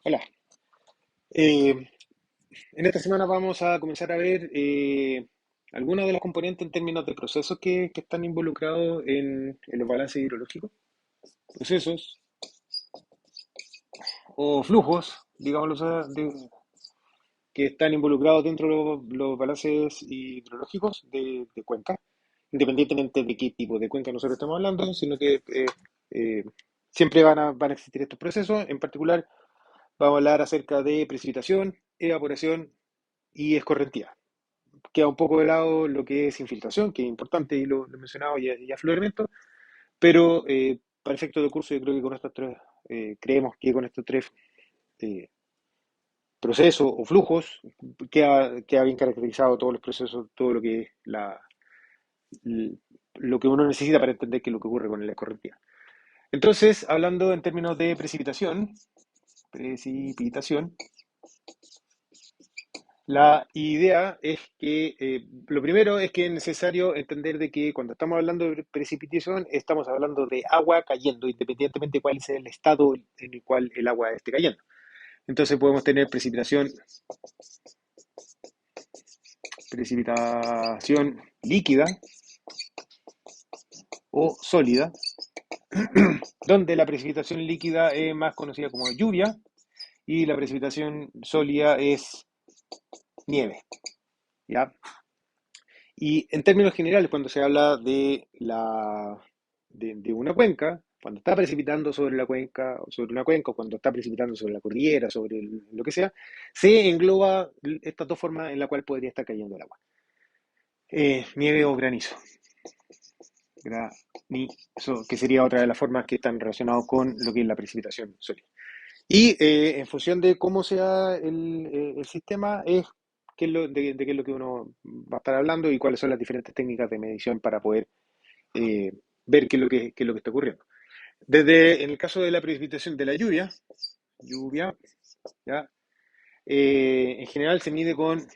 Hola. Eh, en esta semana vamos a comenzar a ver algunos de los componentes en términos de procesos que están involucrados en los balances hidrológicos. Procesos o flujos, digámoslo, que están involucrados dentro de los balances hidrológicos de cuenca, independientemente de qué tipo de cuenca nosotros estamos hablando, sino que eh, siempre van a existir estos procesos. En particular, vamos a hablar acerca de precipitación, evaporación y escorrentía. Queda un poco de lado lo que es infiltración, que es importante y lo he mencionado, y afloramiento, pero para efectos de curso yo creo que con estos tres, creemos que con estos tres eh, procesos o flujos queda bien caracterizado todos los procesos, todo lo que es lo que uno necesita para entender qué es lo que ocurre con la escorrentía. Entonces, hablando en términos de precipitación, la idea es que lo primero es que es necesario entender de que cuando estamos hablando de precipitación estamos hablando de agua cayendo, independientemente de cuál es el estado en el cual el agua esté cayendo. Entonces podemos tener precipitación líquida o sólida, donde la precipitación líquida es más conocida como lluvia y la precipitación sólida es nieve, ¿ya? Y en términos generales, cuando se habla de una cuenca, cuando está precipitando sobre la cuenca, o sobre una cuenca, o cuando está precipitando sobre la cordillera, sobre lo que sea, se engloba estas dos formas en la cual podría estar cayendo el agua. Nieve o granizo. Granizo, que sería otra de las formas que están relacionadas con lo que es la precipitación sólida. Y en función de cómo sea el sistema, es de qué es lo que uno va a estar hablando y cuáles son las diferentes técnicas de medición para poder eh, ver qué es lo que está ocurriendo. En el caso de la precipitación de la lluvia, ¿ya? En general se mide con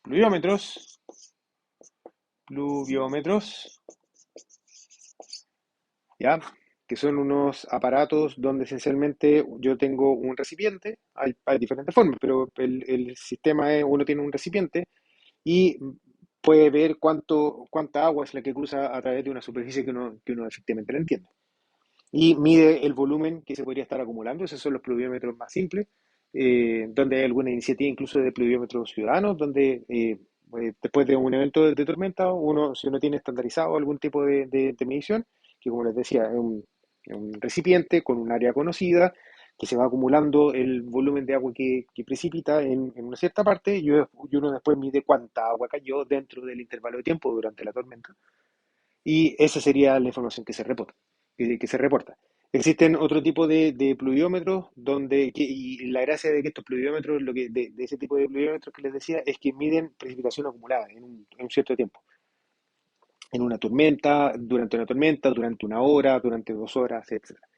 pluviómetros, pluviómetros, ¿ya? Que son unos aparatos donde esencialmente yo tengo un recipiente, hay diferentes formas, pero el sistema es, uno tiene un recipiente y puede ver cuánta agua es la que cruza a través de una superficie que uno efectivamente no entiende. Y mide el volumen que se podría estar acumulando. Esos son los pluviómetros más simples, donde hay alguna iniciativa incluso de pluviómetros ciudadanos, donde después de un evento de tormenta, si uno tiene estandarizado algún tipo de medición, que como les decía, es un recipiente con un área conocida, que se va acumulando el volumen de agua que precipita en una cierta parte, y uno después mide cuánta agua cayó dentro del intervalo de tiempo durante la tormenta. Y esa sería la información que se reporta. Existen otro tipo de pluviómetros y la gracia de que estos pluviómetros, de ese tipo de pluviómetros que les decía, es que miden precipitación acumulada en un cierto tiempo. En una tormenta, durante una hora, durante 2 horas, etcétera.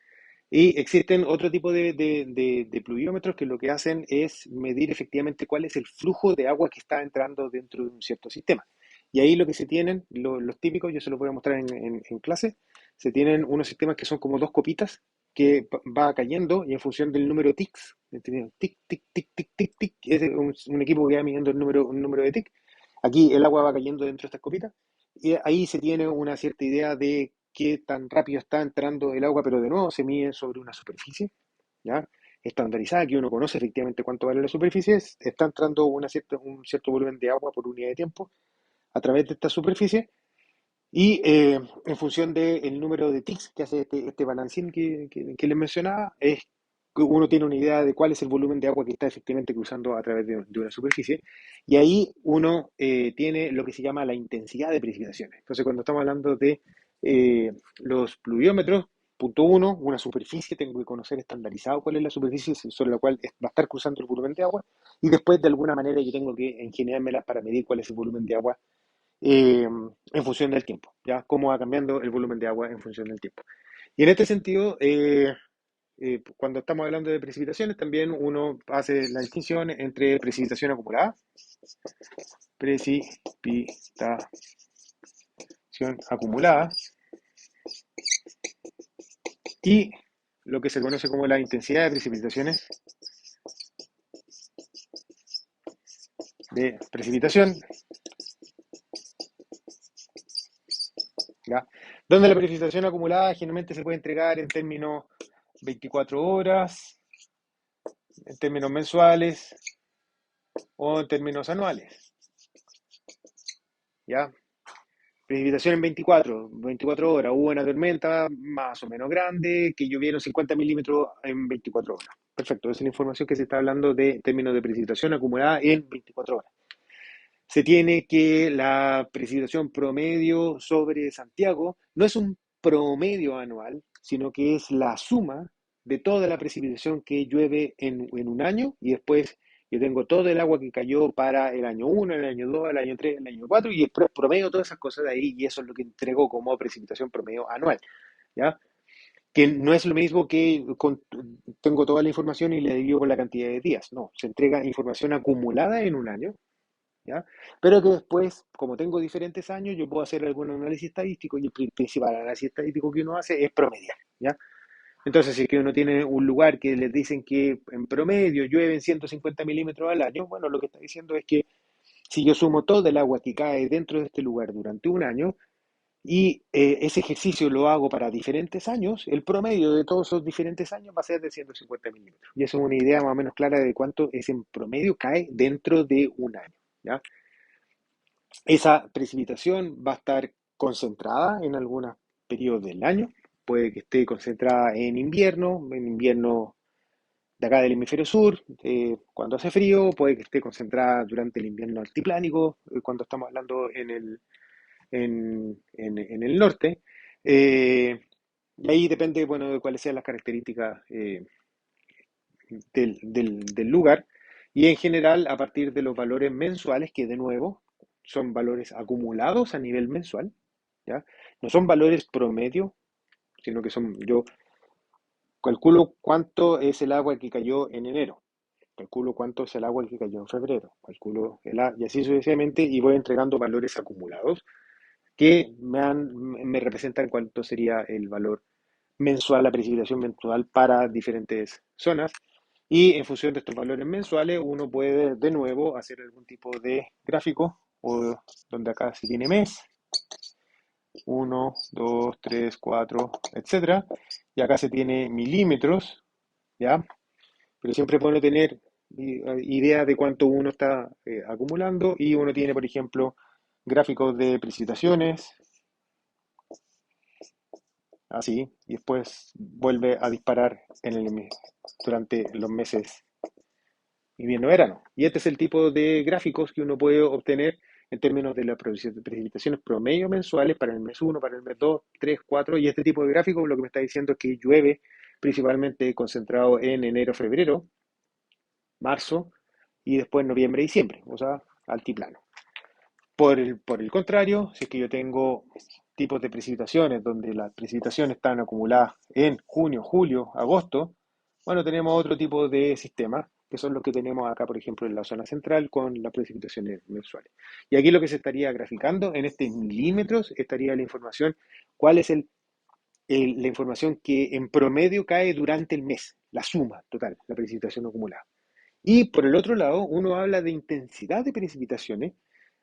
Y existen otro tipo de pluviómetros que lo que hacen es medir efectivamente cuál es el flujo de agua que está entrando dentro de un cierto sistema. Y ahí lo que se tienen, los típicos, yo se los voy a mostrar en clase, se tienen unos sistemas que son como dos copitas que va cayendo y en función del número de tics, tic, tic, tic, tic, tic, tic, es un equipo que va midiendo un número de tic. Aquí el agua va cayendo dentro de estas copitas y ahí se tiene una cierta idea de qué tan rápido está entrando el agua, pero de nuevo se mide sobre una superficie, ¿ya? Estandarizada, que uno conoce efectivamente cuánto vale la superficie, está entrando un cierto volumen de agua por unidad de tiempo a través de esta superficie, y en función del número de ticks que hace este balancín que les mencionaba, es que uno tiene una idea de cuál es el volumen de agua que está efectivamente cruzando a través de una superficie, y ahí uno tiene lo que se llama la intensidad de precipitaciones. Entonces, cuando estamos hablando de los pluviómetros, punto uno, una superficie, tengo que conocer estandarizado cuál es la superficie sobre la cual va a estar cruzando el volumen de agua, y después de alguna manera yo tengo que ingeniármelas para medir cuál es el volumen de agua en función del tiempo, ¿ya? Cómo va cambiando el volumen de agua en función del tiempo. Y en este sentido, cuando estamos hablando de precipitaciones, también uno hace la distinción entre precipitación acumulada, precipitación acumulada, Y lo que se conoce como la intensidad de precipitación, ¿ya? Donde la precipitación acumulada generalmente se puede entregar en términos 24 horas, en términos mensuales o en términos anuales, ¿ya? Precipitación en 24 horas. Hubo una tormenta más o menos grande que llovieron 50 milímetros en 24 horas. Perfecto, esa es la información que se está hablando de términos de precipitación acumulada en 24 horas. Se tiene que la precipitación promedio sobre Santiago no es un promedio anual, sino que es la suma de toda la precipitación que llueve en un año y después yo tengo todo el agua que cayó para el año 1, el año 2, el año 3, el año 4 y después promedio todas esas cosas de ahí y eso es lo que entrego como precipitación promedio anual, ¿ya? Que no es lo mismo que tengo toda la información y le divido por la cantidad de días, no, se entrega información acumulada en un año, ¿ya? Pero que después, como tengo diferentes años, yo puedo hacer algún análisis estadístico y el principal análisis estadístico que uno hace es promediar, ¿ya? Entonces, si es que uno tiene un lugar que les dicen que en promedio llueven 150 milímetros al año, bueno, lo que está diciendo es que si yo sumo todo el agua que cae dentro de este lugar durante un año y ese ejercicio lo hago para diferentes años, el promedio de todos esos diferentes años va a ser de 150 milímetros. Y eso es una idea más o menos clara de cuánto es en promedio cae dentro de un año, ¿ya? Esa precipitación va a estar concentrada en algunos periodos del año. Puede que esté concentrada en invierno de acá del hemisferio sur, cuando hace frío, puede que esté concentrada durante el invierno altiplánico, cuando estamos hablando en el norte. Eh, y ahí depende, bueno, de cuáles sean las características del lugar. Y en general, a partir de los valores mensuales, que de nuevo son valores acumulados a nivel mensual, ¿ya? No son valores promedio, sino que yo calculo cuánto es el agua que cayó en enero, calculo cuánto es el agua que cayó en febrero, y así sucesivamente, y voy entregando valores acumulados que me representan cuánto sería el valor mensual, la precipitación mensual para diferentes zonas. Y en función de estos valores mensuales, uno puede de nuevo hacer algún tipo de gráfico, o donde acá se tiene mes, uno 2 3 4 etcétera. Y acá se tiene milímetros, ¿ya? Pero siempre es bueno tener idea de cuánto uno está acumulando y uno tiene, por ejemplo, gráficos de precipitaciones, así, y después vuelve a disparar durante los meses invierno-verano. Y este es el tipo de gráficos que uno puede obtener en términos de las precipitaciones promedio mensuales para el mes 1, para el mes 2, 3, 4. Y este tipo de gráficos lo que me está diciendo es que llueve principalmente concentrado en enero, febrero, marzo y después noviembre, diciembre, o sea, altiplano. Por el contrario, si es que yo tengo tipos de precipitaciones donde las precipitaciones están acumuladas en junio, julio, agosto, bueno, tenemos otro tipo de sistemas, que son los que tenemos acá, por ejemplo, en la zona central con las precipitaciones mensuales. Y aquí lo que se estaría graficando en este milímetros estaría la información, cuál es la información que en promedio cae durante el mes, la suma total, la precipitación acumulada. Y por el otro lado, uno habla de intensidad de precipitaciones.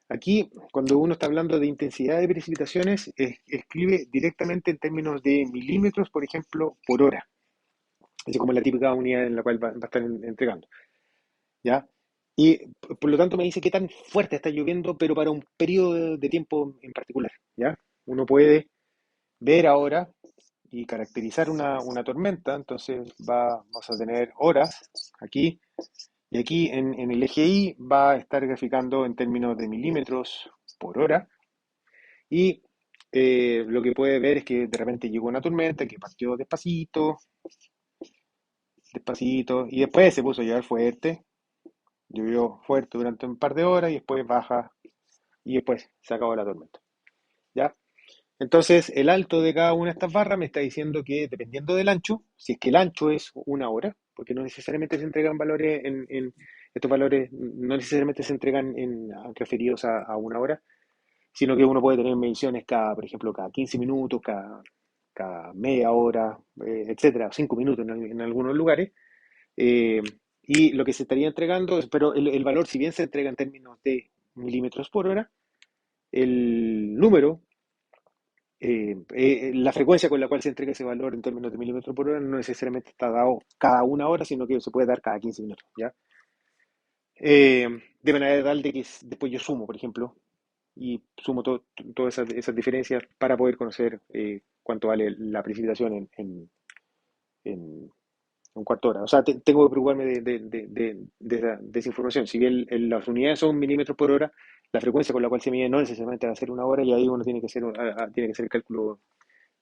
Aquí, cuando uno está hablando de intensidad de precipitaciones, escribe directamente en términos de milímetros, por ejemplo, por hora. Es como la típica unidad en la cual va a estar entregando, ¿ya? Y por lo tanto me dice qué tan fuerte está lloviendo, pero para un periodo de tiempo en particular, ¿ya? Uno puede ver ahora y caracterizar una tormenta, entonces vamos a tener horas aquí, y aquí en el eje Y va a estar graficando en términos de milímetros por hora, y lo que puede ver es que de repente llegó una tormenta que partió despacito, despacito, y después se puso a llover fuerte, llovió fuerte durante un par de horas y después baja y después se acabó la tormenta, ¿ya? Entonces, el alto de cada una de estas barras me está diciendo que dependiendo del ancho, si es que el ancho es una hora, porque no necesariamente se entregan valores estos valores no necesariamente se entregan referidos a una hora, sino que uno puede tener mediciones por ejemplo, cada 15 minutos, cada media hora, etcétera, 5 minutos en algunos lugares. Eh, y lo que se estaría entregando, pero el valor, si bien se entrega en términos de milímetros por hora, el número, la frecuencia con la cual se entrega ese valor en términos de milímetros por hora no necesariamente está dado cada una hora, sino que se puede dar cada 15 minutos, ¿ya? Eh, de manera tal de que después yo sumo, por ejemplo, y sumo todas esas diferencias para poder conocer cuánto vale la precipitación en un cuarto de hora. O sea, tengo que preocuparme de esa información. Si bien las unidades son milímetros por hora, la frecuencia con la cual se mide no necesariamente va a ser una hora y ahí uno tiene que hacer, tiene que hacer el cálculo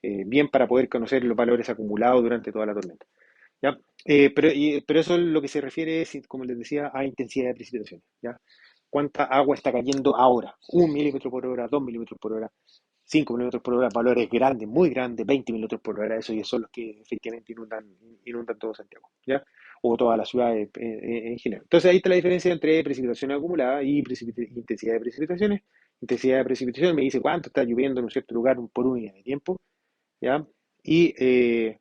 bien para poder conocer los valores acumulados durante toda la tormenta. ¿Ya? Pero eso es lo que se refiere, como les decía, a intensidad de precipitación. ¿Ya? ¿Cuánta agua está cayendo ahora? 1 milímetro por hora, 2 milímetros por hora, 5 milímetros por hora, valores grandes, muy grandes, 20 milímetros por hora, eso y son los que efectivamente inundan todo Santiago, ¿ya? O toda la ciudad en general. Entonces ahí está la diferencia entre precipitación acumulada y intensidad de precipitaciones. Intensidad de precipitación me dice cuánto está lloviendo en un cierto lugar por unidad de tiempo, ¿ya? Y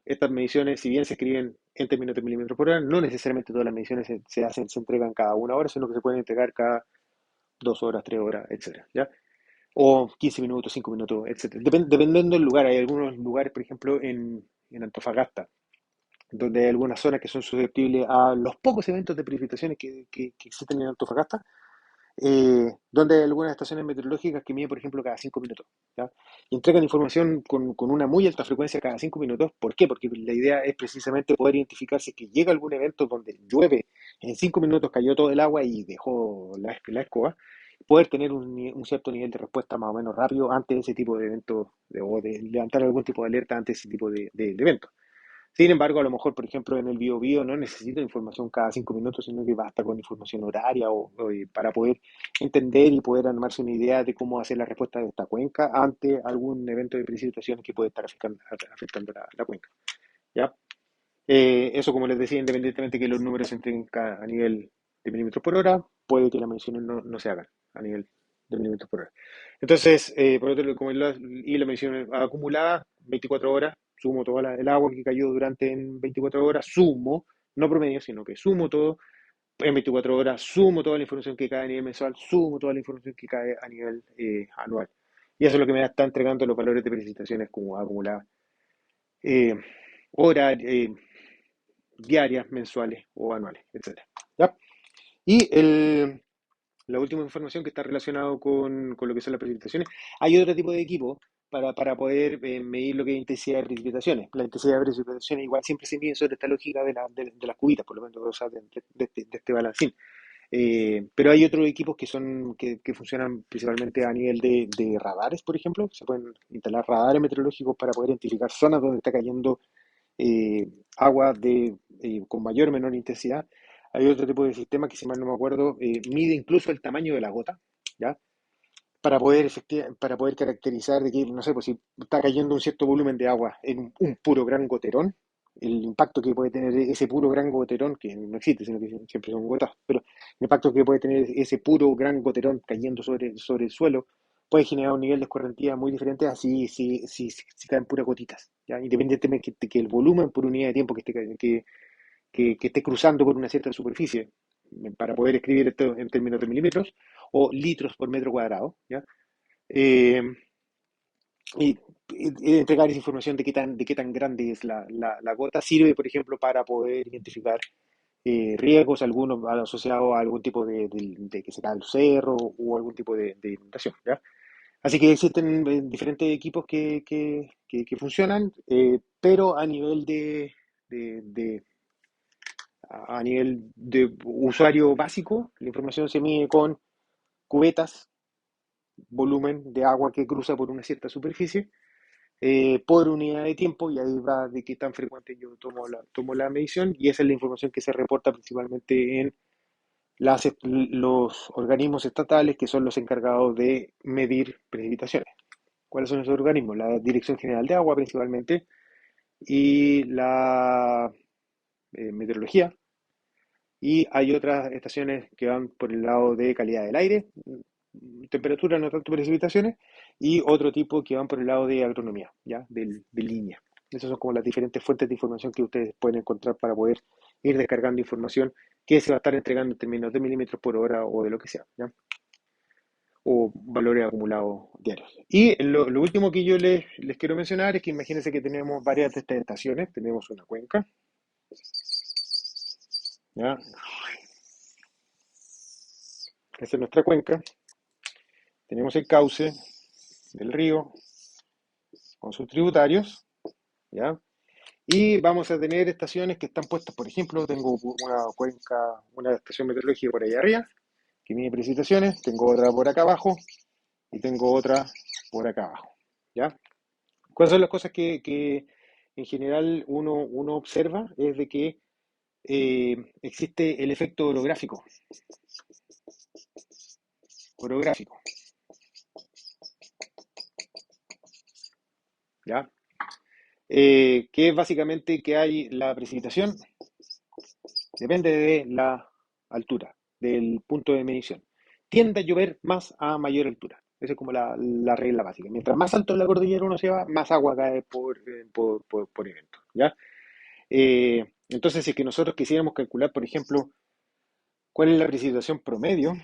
estas mediciones, si bien se escriben en términos de milímetros por hora, no necesariamente todas las mediciones se entregan cada una hora, sino que se pueden entregar cada 2 horas, 3 horas, etcétera, ¿ya? O 15 minutos, 5 minutos, etcétera. Dependiendo del lugar, hay algunos lugares, por ejemplo, en Antofagasta, donde hay algunas zonas que son susceptibles a los pocos eventos de precipitaciones que existen en Antofagasta, donde hay algunas estaciones meteorológicas que miden, por ejemplo, cada 5 minutos, ¿ya? Y entregan información con una muy alta frecuencia cada 5 minutos. ¿Por qué? Porque la idea es precisamente poder identificar si es que llega algún evento donde llueve, en 5 minutos cayó todo el agua y dejó la escoba, poder tener un cierto nivel de respuesta más o menos rápido ante ese tipo de eventos, o de levantar algún tipo de alerta ante ese tipo de eventos. Sin embargo, a lo mejor, por ejemplo, en el Biobío no necesito información cada 5 minutos, sino que basta con información horaria para poder entender y poder armarse una idea de cómo hacer la respuesta de esta cuenca ante algún evento de precipitaciones que puede estar afectando la cuenca. ¿Ya? Eso, como les decía, independientemente de que los números se entreguen a nivel de milímetros por hora, puede que las mediciones no se hagan a nivel de milímetros por hora. Entonces, por otro lado, y la medición acumulada, 24 horas, sumo toda el agua que cayó durante en 24 horas, sumo, no promedio, sino que sumo todo en 24 horas, sumo toda la información que cae a nivel mensual, sumo toda la información que cae a nivel anual. Y eso es lo que me está entregando los valores de precipitaciones como acumuladas. Eh, Hora, diarias, mensuales o anuales, etcétera. ¿Ya? Y la última información que está relacionado con lo que son las precipitaciones, hay otro tipo de equipo para poder medir lo que es intensidad de precipitaciones. La intensidad de precipitaciones igual siempre se mide sobre esta lógica de las cubitas, por lo menos, o sea, de este balancín. Pero hay otros equipos que funcionan principalmente a nivel de radares, por ejemplo. Se pueden instalar radares meteorológicos para poder identificar zonas donde está cayendo eh, agua con mayor o menor intensidad. Hay otro tipo de sistema que, si mal no me acuerdo, mide incluso el tamaño de la gota, ¿ya? Para poder caracterizar de que, no sé, pues si está cayendo un cierto volumen de agua en un puro gran goterón, el impacto que puede tener ese puro gran goterón, que no existe, sino que siempre son gotas, pero el impacto que puede tener ese puro gran goterón cayendo sobre el suelo puede generar un nivel de escorrentía muy diferente así si caen puras gotitas, ¿ya? Independientemente de que el volumen por unidad de tiempo que esté cruzando por una cierta superficie, para poder escribir esto en términos de milímetros o litros por metro cuadrado, ¿ya? Eh, y entregar esa información de qué tan grande es la gota sirve, por ejemplo, para poder identificar riesgos algunos asociados a algún tipo de que se cae el cerro o algún tipo de inundación, ¿ya? Así que existen diferentes equipos que funcionan, pero a nivel de usuario básico, la información se mide con cubetas, volumen de agua que cruza por una cierta superficie, por unidad de tiempo, y ahí va de qué tan frecuente yo tomo la medición, y esa es la información que se reporta principalmente en los organismos estatales que son los encargados de medir precipitaciones. ¿Cuáles son esos organismos? La Dirección General de Agua principalmente y la meteorología. Y hay otras estaciones que van por el lado de calidad del aire, temperatura, no tanto precipitaciones, y otro tipo que van por el lado de agronomía, ¿ya? De línea. Esas son como las diferentes fuentes de información que ustedes pueden encontrar para poder ir descargando información que se va a estar entregando en términos de milímetros por hora o de lo que sea, ¿ya? O valores acumulados diarios. Y lo último que yo les quiero mencionar es que imagínense que tenemos varias de estas estaciones, tenemos una cuenca, ¿ya? Esta es nuestra cuenca, tenemos el cauce del río con sus tributarios, ¿ya? Y vamos a tener estaciones que están puestas, por ejemplo, tengo una cuenca, una estación meteorológica por allá arriba, que mide precipitaciones, tengo otra por acá abajo y tengo otra por acá abajo, ¿ya? ¿Cuáles son las cosas que en general uno observa? Es de que existe el efecto orográfico, orográfico, ¿ya? Que es básicamente que hay la precipitación, depende de la altura, del punto de medición. Tiende a llover más a mayor altura. Esa es como la regla básica. Mientras más alto en la cordillera uno se va, más agua cae por evento, ¿ya? Entonces, si es que nosotros quisiéramos calcular, por ejemplo, cuál es la precipitación promedio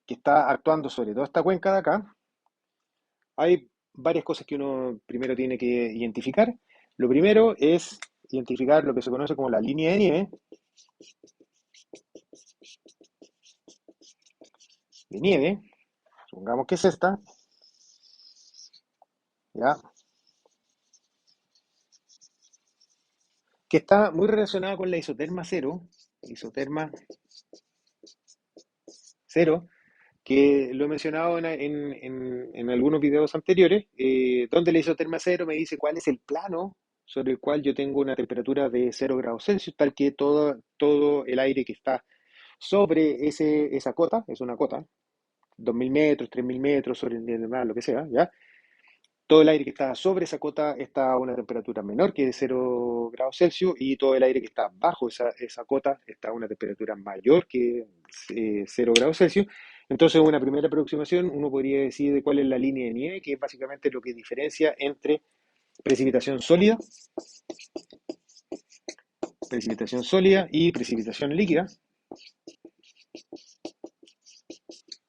que está actuando sobre toda esta cuenca de acá, hay varias cosas que uno primero tiene que identificar. Lo primero es identificar lo que se conoce como la línea de nieve, supongamos que es esta, ¿ya? Que está muy relacionada con la isoterma cero, que lo he mencionado en algunos videos anteriores, donde la isoterma cero me dice cuál es el plano sobre el cual yo tengo una temperatura de 0 °C, tal que todo el aire que está sobre esa cota, es una cota, 2000 metros, 3000 metros sobre el nivel del mar, lo que sea, ¿ya? Todo el aire que está sobre esa cota está a una temperatura menor que 0 °C y todo el aire que está bajo esa cota está a una temperatura mayor que 0 °C. Entonces, una primera aproximación, uno podría decir de cuál es la línea de nieve, que es básicamente lo que diferencia entre precipitación sólida, precipitación sólida y precipitación líquida,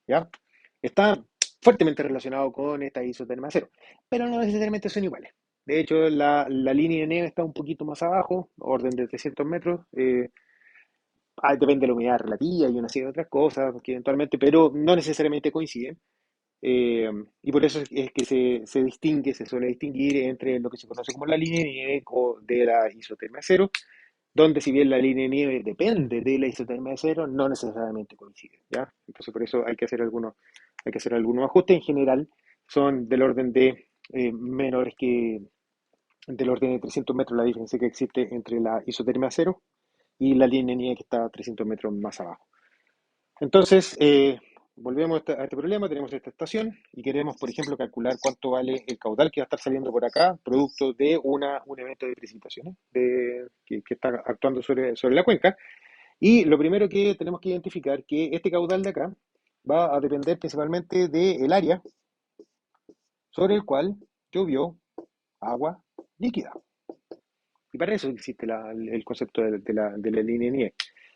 ¿ya? Está fuertemente relacionado con esta isoterma cero, pero no necesariamente son iguales. De hecho, la línea de nieve está un poquito más abajo, orden de 300 metros. Depende de la humedad relativa y una serie de otras cosas que eventualmente, pero no necesariamente coinciden. Y por eso es que se suele distinguir entre lo que se conoce como la línea de nieve o de la isoterma cero, donde si bien la línea de nieve depende de la isoterma cero, no necesariamente coincide, ¿ya? Entonces por eso hay que hacer algunos ajustes. En general son del orden de menores que, del orden de 300 metros la diferencia que existe entre la isoterma cero y la línea de nieve que está a 300 metros más abajo. Entonces, volvemos a este problema, tenemos esta estación y queremos, por ejemplo, calcular cuánto vale el caudal que va a estar saliendo por acá, producto de un evento de precipitaciones que está actuando sobre la cuenca. Y lo primero que tenemos que identificar que este caudal de acá va a depender principalmente del área sobre el cual llovió agua líquida. Y para eso existe el concepto de la línea de nieve.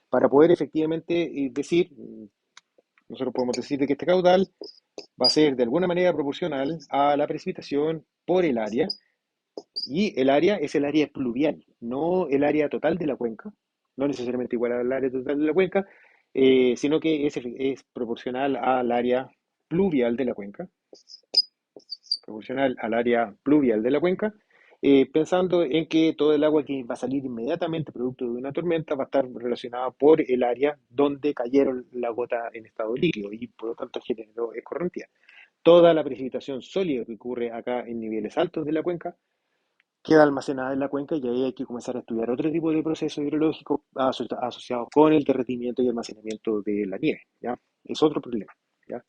Para poder efectivamente decir, nosotros podemos decir de que este caudal va a ser de alguna manera proporcional a la precipitación por el área, y el área es el área pluvial, no el área total de la cuenca, no necesariamente igual al área total de la cuenca, sino que es proporcional al área pluvial de la cuenca, proporcional al área pluvial de la cuenca, pensando en que todo el agua que va a salir inmediatamente producto de una tormenta va a estar relacionada por el área donde cayeron la gota en estado líquido y por lo tanto generó escorrentía. Toda la precipitación sólida que ocurre acá en niveles altos de la cuenca queda almacenada en la cuenca y ahí hay que comenzar a estudiar otro tipo de procesos hidrológicos asociados con el derretimiento y almacenamiento de la nieve, ¿ya? Es otro problema, ¿ya?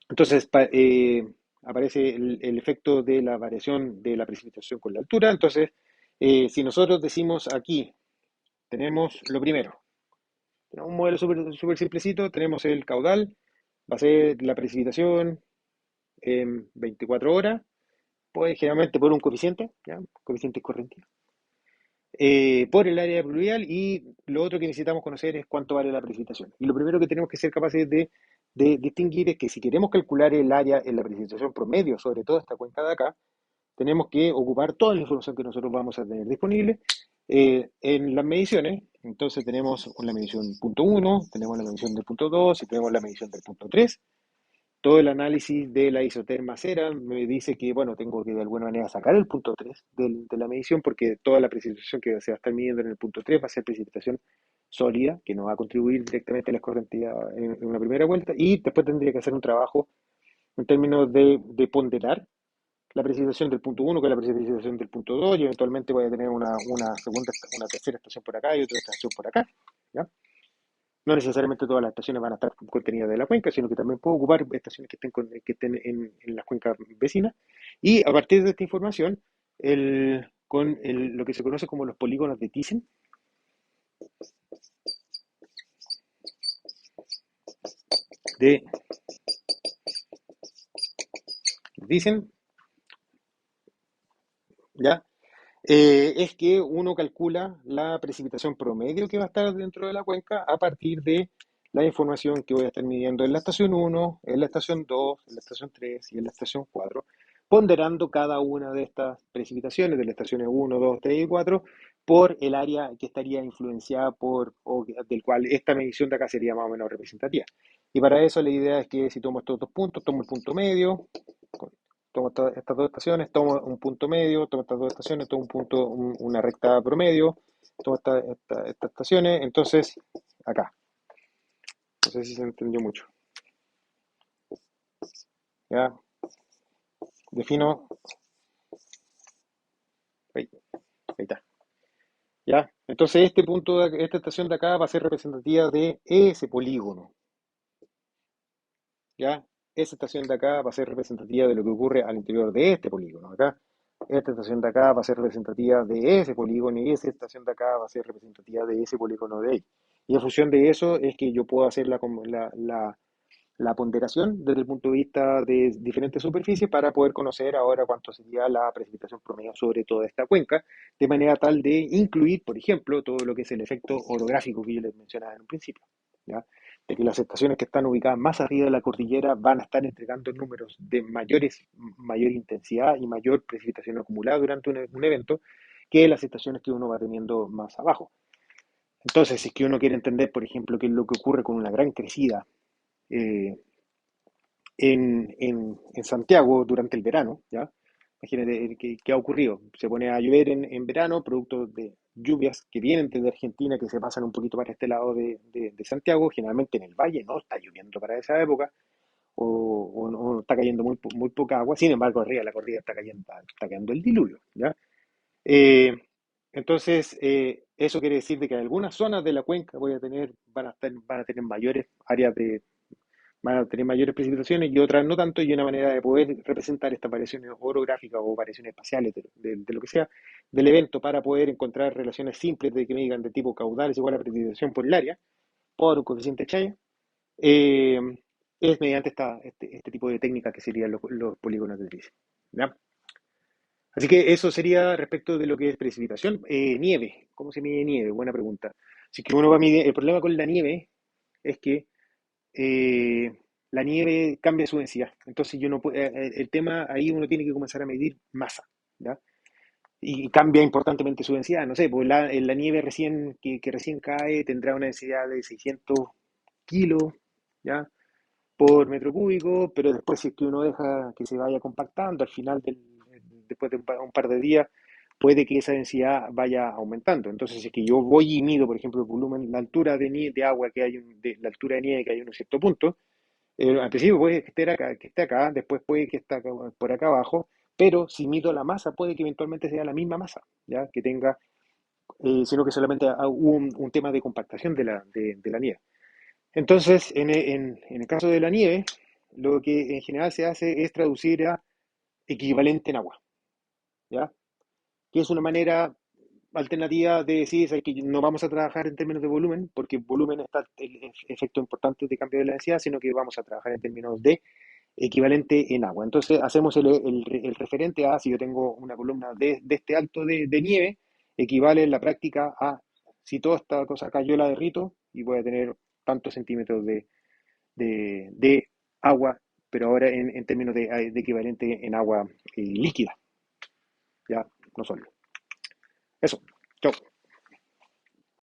Entonces, aparece el efecto de la variación de la precipitación con la altura. Entonces, si nosotros decimos aquí, tenemos lo primero, tenemos un modelo súper súper simplecito, tenemos el caudal, va a ser la precipitación en 24 horas, pues generalmente por un coeficiente, ¿ya? Coeficiente correntino, por el área pluvial, y lo otro que necesitamos conocer es cuánto vale la precipitación. Y lo primero que tenemos que ser capaces de distinguir es que si queremos calcular el área en la precipitación promedio sobre toda esta cuenca de acá, tenemos que ocupar toda la información que nosotros vamos a tener disponible en las mediciones. Entonces tenemos la medición punto uno, tenemos la medición del punto 2 y tenemos la medición del punto 3. Todo el análisis de la isoterma cera me dice que, bueno, tengo que de alguna manera sacar el punto 3 de la medición, porque toda la precipitación que se va a estar midiendo en el punto 3 va a ser precipitación sólida, que no va a contribuir directamente a la escorrentía en una primera vuelta, y después tendría que hacer un trabajo en términos de ponderar la precipitación del punto uno con la precipitación del punto 2, y eventualmente voy a tener una segunda, una tercera estación por acá y otra estación por acá, ¿ya? No necesariamente todas las estaciones van a estar contenidas de la cuenca, sino que también puedo ocupar estaciones que estén en las cuencas vecinas. Y a partir de esta información, lo que se conoce como los polígonos de Thyssen, de Thyssen, ¿ya? Es que uno calcula la precipitación promedio que va a estar dentro de la cuenca a partir de la información que voy a estar midiendo en la estación uno, en la estación 2, en la estación 3 y en la estación 4, ponderando cada una de estas precipitaciones de las estaciones uno, 2, 3 y 4 por el área que estaría influenciada o del cual esta medición de acá sería más o menos representativa. Y para eso la idea es que si tomo estos dos puntos, tomo el punto medio, tomo estas dos estaciones, tomo un punto medio, tomo estas dos estaciones, tomo una recta promedio, tomo estas estaciones, entonces acá. No sé si se entendió mucho. ¿Ya? Defino, ahí, ahí está. ¿Ya? Entonces esta estación de acá va a ser representativa de ese polígono. ¿Ya? Esa estación de acá va a ser representativa de lo que ocurre al interior de este polígono. Acá, esta estación de acá va a ser representativa de ese polígono, y esa estación de acá va a ser representativa de ese polígono de ahí. Y en función de eso es que yo puedo hacer la ponderación desde el punto de vista de diferentes superficies para poder conocer ahora cuánto sería la precipitación promedio sobre toda esta cuenca, de manera tal de incluir, por ejemplo, todo lo que es el efecto orográfico que yo les mencionaba en un principio, ¿ya? De que las estaciones que están ubicadas más arriba de la cordillera van a estar entregando números de mayor intensidad y mayor precipitación acumulada durante un evento que las estaciones que uno va teniendo más abajo. Entonces, si es que uno quiere entender, por ejemplo, qué es lo que ocurre con una gran crecida eh, en Santiago durante el verano, ¿ya? Imagínate qué ha ocurrido. Se pone a llover en verano, producto de lluvias que vienen desde Argentina, que se pasan un poquito para este lado de Santiago. Generalmente en el valle no está lloviendo para esa época, o está cayendo muy poca agua. Sin embargo, arriba de la cordillera está cayendo el diluvio, ¿ya? Eh, entonces, eso quiere decir de que algunas zonas de la cuenca van a tener mayores áreas van a tener mayores precipitaciones y otras no tanto, y una manera de poder representar estas variaciones orográficas o variaciones espaciales de lo que sea del evento, para poder encontrar relaciones simples de que me digan de tipo caudal es igual a precipitación por el área, por un coeficiente Chaya, eh, es mediante este tipo de técnicas que serían los polígonos de Dirichlet, ¿ya? Así que eso sería respecto de lo que es precipitación. Nieve, ¿cómo se mide nieve? Buena pregunta. Si que uno va a medir, el problema con la nieve es que eh, la nieve cambia su densidad. Entonces yo no puedo, el tema ahí uno tiene que comenzar a medir masa, ¿ya? Y cambia importantemente su densidad. No sé, pues la nieve que recién cae tendrá una densidad de 600 kilos, ¿ya? Por metro cúbico, pero después si es que uno deja que se vaya compactando, después de un par de días, puede que esa densidad vaya aumentando. Entonces, si es que yo voy y mido, por ejemplo, el volumen, la altura de agua que hay, la altura de nieve que hay en un cierto punto, al principio puede que esté acá, después puede que esté por acá abajo, pero si mido la masa, puede que eventualmente sea la misma masa, ¿ya? Que tenga, sino que solamente hubo un tema de compactación de la nieve. Entonces, en el caso de la nieve, lo que en general se hace es traducir a equivalente en agua, ¿ya? Que es una manera alternativa de decir es que no vamos a trabajar en términos de volumen, porque volumen está el efecto importante de cambio de la densidad, sino que vamos a trabajar en términos de equivalente en agua. Entonces hacemos el referente a, si yo tengo una columna de este alto de nieve, equivale en la práctica a, si toda esta cosa acá yo la derrito, y voy a tener tantos centímetros de agua, pero ahora en términos de equivalente en agua líquida, ya no sólido. Eso, chao.